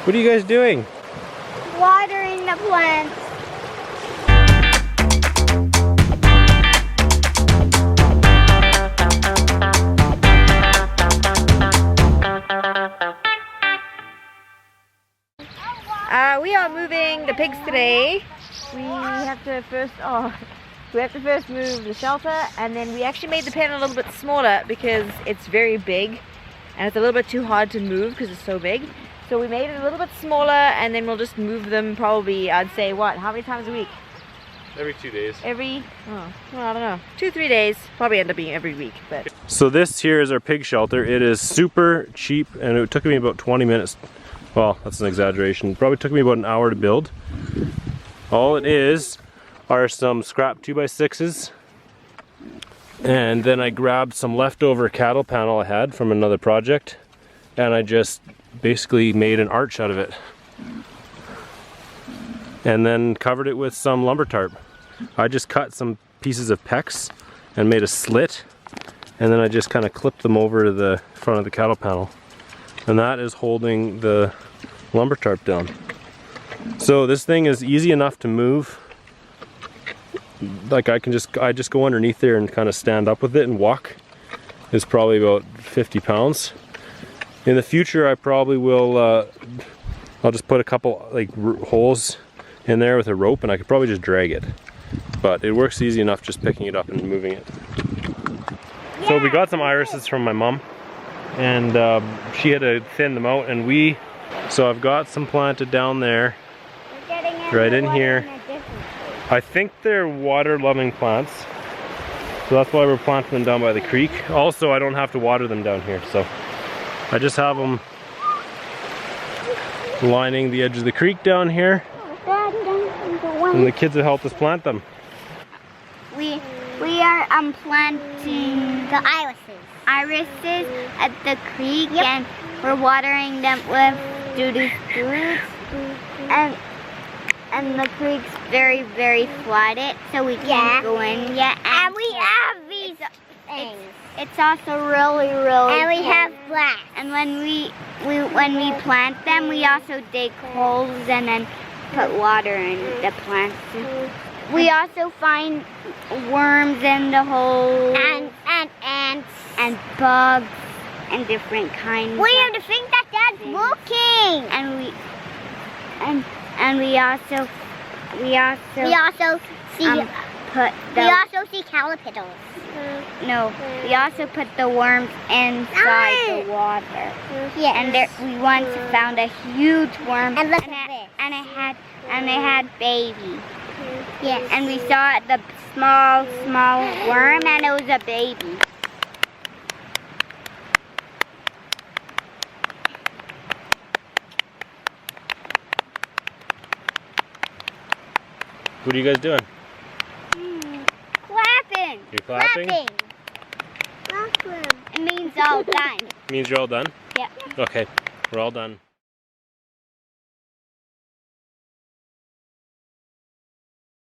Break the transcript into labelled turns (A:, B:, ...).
A: What are you guys doing?
B: Watering the plants.
C: We are moving the pigs today. We have to first move the shelter, and then we actually made the pen a little bit smaller because it's very big and it's a little bit too hard to move because it's so big. So we made it a little bit smaller, and then we'll just move them probably, I'd say, how many times a week?
A: Every 2 days.
C: I don't know. 2-3 days. Probably end up being every week. But
A: So this here is our pig shelter. It is super cheap, and it took me about 20 minutes. Well, that's an exaggeration. Probably took me about an hour to build. All it is are some scrap 2x6s, and then I grabbed some leftover cattle panel I had from another project, and I just basically made an arch out of it, and then covered it with some lumber tarp. I just cut some pieces of PEX and made a slit, and then I just kind of clipped them over to the front of the cattle panel, and that is holding the lumber tarp down. So this thing is easy enough to move. Like I just go underneath there and kind of stand up with it and walk. It's probably about 50 pounds. In the future I probably will, I'll just put a couple like holes in there with a rope, and I could probably just drag it. But it works easy enough just picking it up and moving it. Yeah. So we got some irises from my mom, and she had to thin them out, and so I've got some planted down there, right in here. I think they're water-loving plants, so that's why we're planting them down by the creek. Also, I don't have to water them down here, so I just have them lining the edge of the creek down here, and the kids have helped us plant them.
B: We are planting the irises at the creek, and we're watering them with Judy's fruits. And the creek's very, very flooded, so we can't go in yet. And we have these things. It's also really, really And we have glass. And when we plant them, we also dig holes and then put water in the plants. We also find worms in the holes. And ants. And bugs and different kinds. We have to think that Dad's looking. And we also see caterpillars. No, we also put the worms inside the water. Yes. And we once found a huge worm, and it had baby. Yes. And we saw the small worm, and it was a baby.
A: What are you guys doing?
B: Clapping.
A: You're clapping?
B: Clapping. It means all done.
A: Means you're all done?
B: Yep.
A: Okay, we're all done.